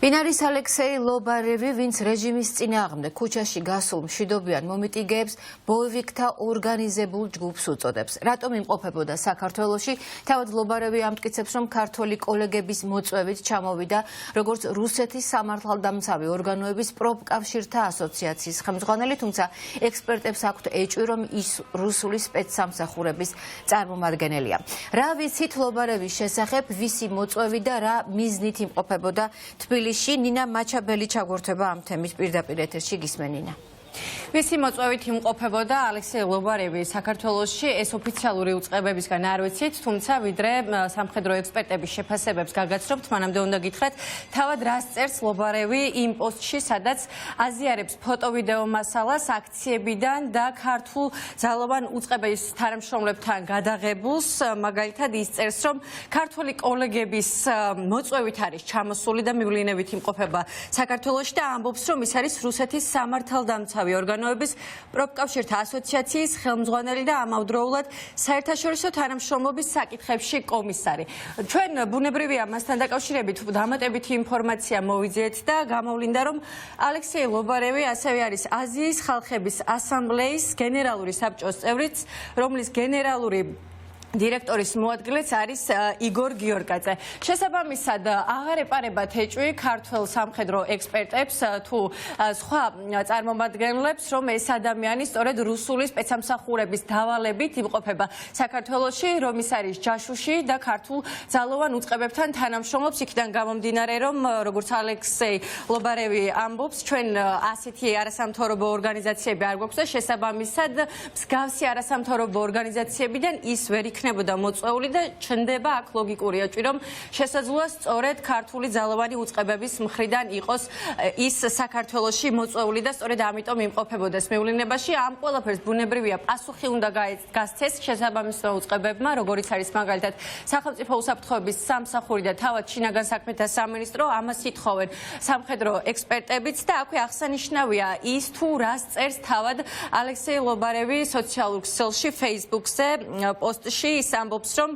ვინ არის ალექსეი ლობარევი, ვინც რეჟიმის წინააღმდეგ ქუჩაში გასულ მშვიდობიან მომიტინგეებს ბოევიკთა ორგანიზებულ ჯგუფს უწოდებს. რატომ იმყოფებოდა საქართველოში? თავად ლობარევი ამტკიცებს, რომ ქართველი კოლეგების მოწვევით ჩამოვიდა როგორც რუსეთის სამართალდამცავი ორგანოების პროფკავშირთა ასოციაციის ხელმძღვანელი, თუმცა ექსპერტებს აქვთ ეჭვი, რომ ის რუსული სპეცსამსახურების წარმომადგენელია. რა ვიცით ლობარევის შესახებ, ვისი მოწვევით და რა მიზნით იმყოფებოდა თბილისში? ნინა მაჩაბელი ჩაგურთება ამ თემის პირდაპირ ეთერში, გისმენინა. ვისი მოწვევით იმყოფებოდა ალექსეი ლობარევი საქართველოში, ეს ოფიციალური უწყებებისგან არ ვიცით, თუმცა ვიდრე სამხედრო ექსპერტების შეფასებებს გაგაცნობთ, მანამდე უნდა გითხრათ, თავად რას წერს ლობარევი იმ პოსტში, სადაც აზიარებს ფოტო-ვიდეო მასალას აქციებიდან და ქართულ ძალოვან უწყებების თანამშრომლებთან გადაღებულს, მაგალითად ის წერს, რომ ქართული კოლეგების მოწვევით არის ჩამოსული და მივლინებით იმყოფება საქართველოში და ამბობს, რომ ის არის რუსეთის სამართალდამცავი ორგანოების პროფკავშირთა ასოციაციის ხელმძღვანელი და ამავდროულად საერთაშორისო თანამშრომლობის საკითხებში კომისარი. ჩვენ ბუნებრივია მასთან დაკავშირებით დამატებითი ინფორმაცია მოვიძიეთ და გამოვლინდა, რომ ალექსეი ლობარევი ასევე არის აზიის ხალხების ასამბლეის გენერალური საბჭოს წევრიც, რომლის გენერალური დირექტორის მოადგილეც არის იგორ გიორგაძე. შესაბამისად, აღარ ეპარებათ ეჭვი ქართველ სამხედრო ექსპერტებს თუ სხვა წარმომადგენლებს, რომ ეს ადამიანი სწორედ რუსული სპეცსამსახურების დავალებით იმყოფება საქართველოში, რომ ის არის ჯაშუში და ქართულ ძალოვან უწყებებთან თანამშრომლობს. იქიდან გამომდინარე, რომ როგორც ალექსეი ლობარევი ამბობს, ჩვენ ასეთი არასამთავრობო ორგანიზაციები არ გვაქვს და შესაბამისად, მსგავსი არასამთავრობო ორგანიზაციებიდან ის ვერ იქნებოდა მოწვეული და ჩნდება აქ ლოგიკური ეჭვი, რომ შესაძლოა სწორედ ქართული ძალოვანი უწყებების მხრიდან იყოს ის საქართველოში მოწვეული და სწორედ ამიტომ იმყოფებოდეს მივლინებაში. ამ ყველაფერს ბუნებრივია პასუხი უნდა გასცეს შესაბამისო უწყებებმა, როგორიც არის მაგალითად სახელმწიფო უსაფრთხოების სამსახური და თავად შინაგან საქმეთა სამინისტრო. ამას ითხოვენ სამხედრო ექსპერტებიც და აქვე აღსანიშნავია ის თუ რას წერს თავად ალექსეი ლობარევი სოციალურ ქსელში, Facebook-ზე პოსტში. ის ამბობს, რომ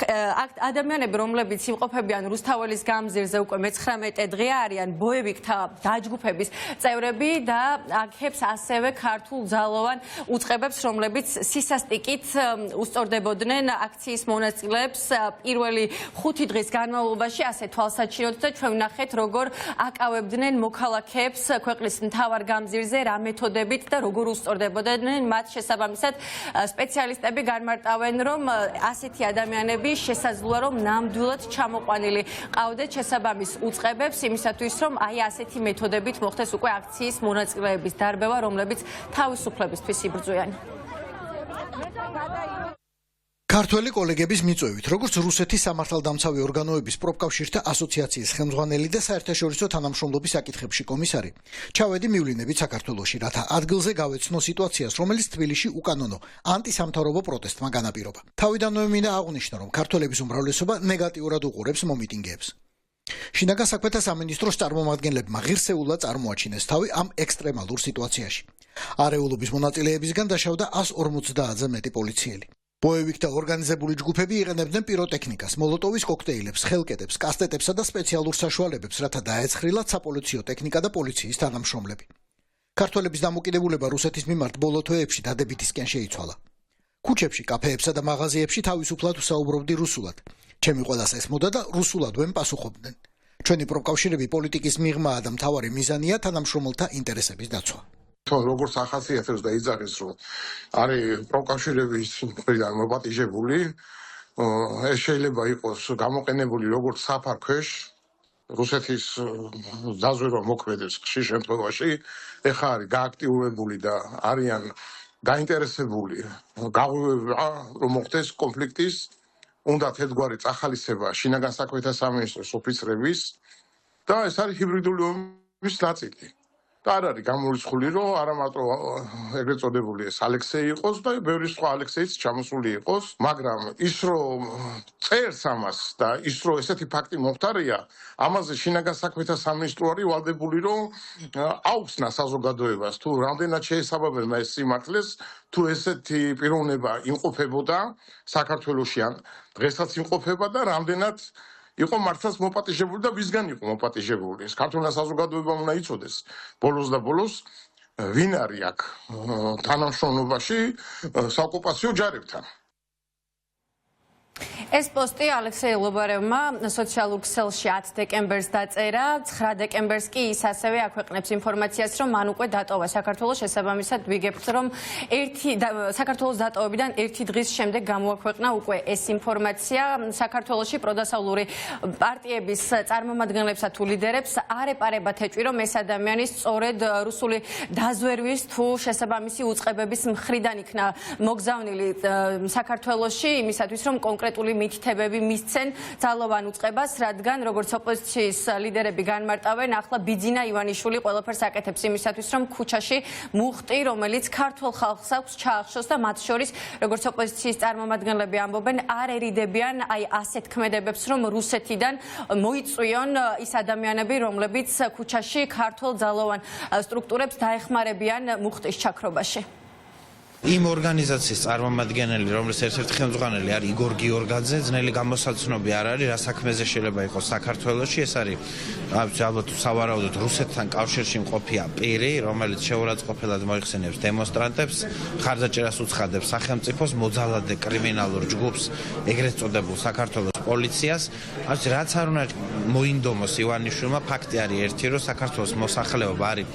ადამიანები, რომლებიც იმყოფებიან რუსთაველის გამზირზე უკვე მე-19 დღე არიან ბოევიკთა დაჯგუფების წევრები და აქებს ასევე ქართულ ძალოვან უწყებებს, რომლებიც სისასტიკით უსწორდებოდნენ აქციის მონაწილეებს პირველი 5 დღის განმავლობაში, ასე თვალსაჩინოდ და ჩვენ ვნახეთ, როგორ აკავებდნენ მოქალაქეებს ქვეყნის მთავარ გამზირზე, რა მეთოდებით და როგორ უსწორდებოდნენ მათ. შესაბამისად, სპეციალისტები განმარტავენ, რომ ასეთი ადამიანები შესაძლოა, რომ ნამდვილად ჩამოყვანილი ყავდეთ შესაბამის უწყებებს იმისათვის, რომ აი ასეთი მეთოდებით მოხდეს უკვე აქციის მონაწილეების დარბევა, რომლებიც თავისუფლებისთვის იბრძვიან. ქართველი კოლეგების მიწვევით, როგორც რუსეთის სამართალდამცავი ორგანოების პროფკავშირთა ასოციაციის ხელმძღვანელი და საერთაშორისო თანამშრომლობის საკითხებში კომისარი, ჩავედი მივლინებით საქართველოში, რათა ადგილზე გავეცნო სიტუაციას, რომელიც თბილისში უკანონო ანტისამთავრობო პროტესტმა განაპირობა. თავიდანვე მინდა აღვნიშნო, რომ ქართველების უმრავლესობა ნეგატიურად უყურებს მომიტინგეებს. შინაგან საქმეთა სამინისტროს წარმომადგენლებმა ღირსეულად წარმოაჩინეს თავი ამ ექსტრემალურ სიტუაციაში. არეულობის მონაწილეებისგან დაშავდა 150-ზე მეტი პოლიციელი. ბოევიკთა ორგანიზებული ჯგუფები იყენებდნენ პიროტექნიკას, მოლოტოვის კოქტეილებს, ხელკეტებს, კასტეტებსა და სპეციალურ საშუალებებს, რათა დაეცხრილათ საპოლიციო ტექნიკა და პოლიციის თანამშრომლები. ქართველების დამოკიდებულება რუსეთის მიმართ ბოლო თვეებში დადებითისკენ შეიცვალა. ქუჩებში, კაფეებსა და მაღაზიებში თავისუფლად ვსაუბრობდი რუსულად. ჩემი ყველას ესმოდა და რუსულად ვემპასუხობდნენ. ჩვენი პროფკავშირები პოლიტიკის მიღმაა და მთავარი მიზანია თანამშრომელთა ინტერესების დაცვა. როგორც ახასიათებს და იძახის, რომ არის პროფკავშირების მხრიდან მოპატიჟებული, ეს შეიძლება იყოს გამოყენებული როგორც საფარქვეშ რუსეთის დაზვერვა მოქმედებს ხშირ შემთხვევაში, ეხლა არის გააქტიურებული და არიან გაინტერესებული გაღვივება, რომ მოხდეს კონფლიქტის, უნდათ ერთგვარი წახალისება შინაგან საქმეთა სამინისტროს ოფიცრების და ეს არის ჰიბრიდული ომის ნაწილი. და არ არის გამორიცხული, რომ არა მარტო ეგრეთ წოდებული ეს ალექსეი იყოს და ბევრი სხვა ალექსეიც ჩამოსული იყოს, მაგრამ ის რომ წერს ამას და ის რომ ესეთი ფაქტი მომხდარია, ამაზე შინაგან საქმეთა სამინისტრო არის ვალდებული, რომ აუხსნა საზოგადოებას თუ რამდენად შეესაბამება ეს სიმართლეს, თუ ესეთი პიროვნება იმყოფებოდა საქართველოში ან დღესაც იმყოფება და რამდენად იყო მართლაც მოპატიჟებული და ვისგან იყო მოპატიჟებული. ეს ქართულმა საზოგადოებამ უნდა იცოდეს ბოლოს და ბოლოს ვინ არის აქ თანამშრომლობაში საოკუპაციო ჯარებთან. ეს პოსტი ალექსეი ლობარევმა სოციალურ ქსელში 10 დეკემბერს დაწერა, 9 დეკემბერს კი ის ასევე აქვეყნებს ინფორმაციას, რომ მან უკვე დატოვა საქართველოს. შესაბამისად ვიგებთ, რომ საქართველოს დატოვებიდან ერთი დღის შემდეგ გამოაქვეყნა უკვე ეს ინფორმაცია. საქართველოში პროდასავლური პარტიების წარმომადგენლებსა თუ ლიდერებს არ ეპარებათ ეჭვი, რომ ეს ადამიანი სწორედ რუსული დაზვერვის თუ შესაბამისი უწყებების მხრიდან იქნა მოგზავნილი საქართველოში, იმისათვის რომ კონკრეტული მითითებები მისცენ ძალოვან უწყებას, რადგან როგორც ოპოზიციის ლიდერები განმარტავენ, ახლა ბიძინა ივანიშვილი ყველაფერს აკეთებს იმისათვის, რომ ქუჩაში მუხტი, რომელიც ქართულ ხალხს აქვს, ჩაახშოს და მათ შორის, როგორც ოპოზიციის წარმომადგენლები ამბობენ, არ ერიდებიან აი ასეთ ქმედებებს, რომ რუსეთიდან მოიწვიონ ის ადამიანები, რომლებიც ქუჩაში ქართულ ძალოვან სტრუქტურებს დაეხმარებიან მუხტის ჩაქრობაში. იმ ორგანიზაციის წარმომადგენელი, რომლის ერთ-ერთი ხელმძღვანელი არის იგორ გიორგაძე, ძნელი გამოსაცნობი არ არის, რა საქმეზე შეიძლება იყოს საქართველოში. ეს არის ალბათ სავარაუდოდ რუსეთთან კავშირში მყოფი პირი, რომელიც შეურაცხყოფილად მოიხსენებს დემონსტრანტებს, ხარდაჭერას უცხადებს სახელმწიფოს მოძალადე კრიმინალურ ჯგუფს, ეგრეთ წოდებულ საქართველოს პოლიციას. რაც არ უნდა მოინდომოს ივანიშვილმა, ფაქტი არის ერთი, რომ საქართველოს მოსახლეობა არის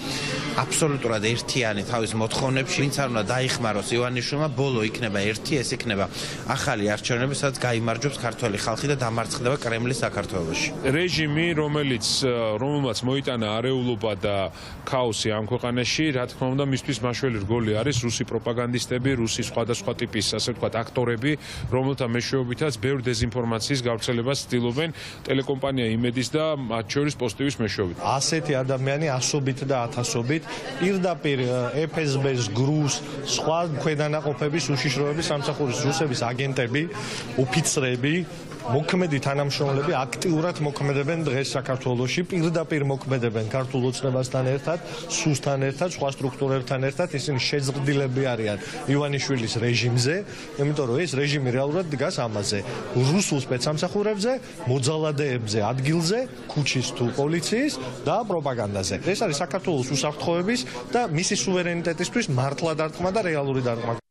აბსოლუტურად ერთიანი თავის მოთხოვნებში, ვინც არ უნდა დაიხმაროს ივანიშვილმა, ბოლო იქნება ერთი, ეს იქნება ახალი არჩევნები, სადაც გაიმარჯვებს ქართველი ხალხი და დამარცხდება კრემლი საქართველოში. რეჟიმი, რომელმაც მოიტანა არეულობა და ქაოსი ამ ქვეყანაში, რა თქმა უნდა, მისთვის მაშველი რგოლი არის რუსი პროპაგანდისტები, რუსი სხვადასხვა ტიპის, ასე ვთქვათ, აქტორები, რომელთა მეშვეობითაც ბევრ დეზინფორმაციის გავრცელებას ცდილობენ ტელეკომპანია იმედის და მათ შორის პოსტივის მეშვეობით. ასეთი ადამიანი ასობით და ათასობით პირდაპირ FSB-ს, GRU-ს, სხვა ქვედანაყოფების უშიშროების სამსახურის რუსების აგენტები, ოფიცრები, მოქმედი თანამშრომლები აქტიურად მოქმედებენ დღეს საქართველოში, პირდაპირ მოქმედებენ ქართულ ოცნებასთან ერთად, SUS-თან ერთად, სხვა სტრუქტურებთან ერთად, ისინი შეზღრდილები არიან ივანიშვილის რეჟიმზე, იმიტომ რომ ეს რეჟიმი რეალურად დგას ამაზე, რუსულ სპეცსამსახურებზე, მოძალადეებზე, ადგილზე, ქუჩის თუ პოლიციის და პროპაგანდაზე. ეს არის საქართველოს უსაფრთხოების და მისი სუვერენიტეტისთვის მართლა დარტყმა და რეალური დარტყმა.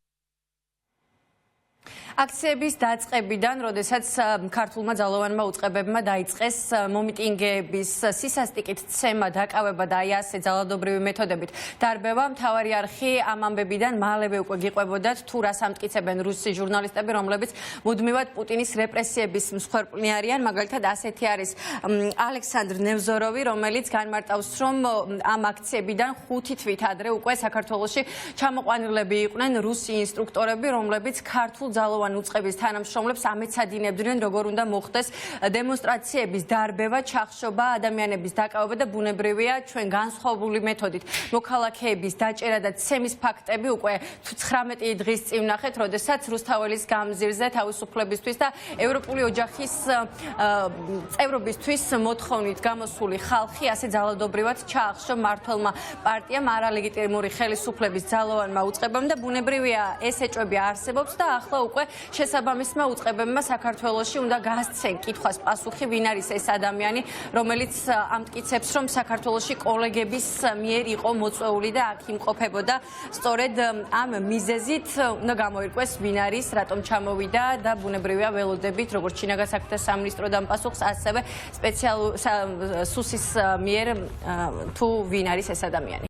აქციების დაწყებიდან, როდესაც ქართულმა ძალოვანმა უწყებებმა დაიწყეს მომიტინგეების სისასტიკით ცემა, დაკავება და აი ასე ძალადობრივი მეთოდებით დარბევა, მთავარი არხი ამ ამბებიდან მალევე უკვე გიყვებოდათ თუ რას ამტკიცებენ რუსი ჟურნალისტები, რომლებიც მუდმივად პუტინის რეპრესიების მსხვერპლი არიან. მაგალითად, ასეთი არის ალექსანდრ ნევზოროვი, რომელიც განმარტავს, რომ ამ აქციებიდან 5 თვით ადრე უკვე საქართველოში ჩამოყვანილები იყვნენ რუსი ინსტრუქტორები, რომლებიც ქართულ ძალოვან უწყების თანამშრომლებს ამეცადინებდნენ, როგორ უნდა მოხდეს დემონსტრაციების დარბევა, ჩახშობა, ადამიანების დაკავება და ბუნებრივია ჩვენ განსხვავებული მეთოდით მოქალაქეების დაჭერა და ცემის ფაქტები უკვე 19 დღის წინ ვნახეთ, როდესაც რუსთაველის გამზირზე თავისუფლებისთვის და ევროპული ოჯახის წევრობისთვის მოთხოვნით გამოსული ხალხი ასე ძალადობრივად ჩაახშო მმართველმა პარტიამ, არალეგიტიმური ხელისუფლების ძალოვანმა უწყებამ და ბუნებრივია ეს ეჭვები არსებობს და ახლა უკვე შესაბამისმა უწყებებმა საქართველოში უნდა გასცენ კითხვას პასუხი, ვინ არის ეს ადამიანი, რომელიც ამტკიცებს, რომ საქართველოში კოლეგების მიერ იყო მოწვეული და აქ იმყოფებოდა. სწორედ ამ მიზეზით უნდა გამოირკვეს, ვინ არის, რატომ ჩამოვიდა და ბუნებრივია ველოდებით, როგორც შინაგან საქმეთა სამინისტროდან პასუხს, ასევე სპეციალურ SUS-ის მიერ თუ ვინ არის ეს ადამიანი.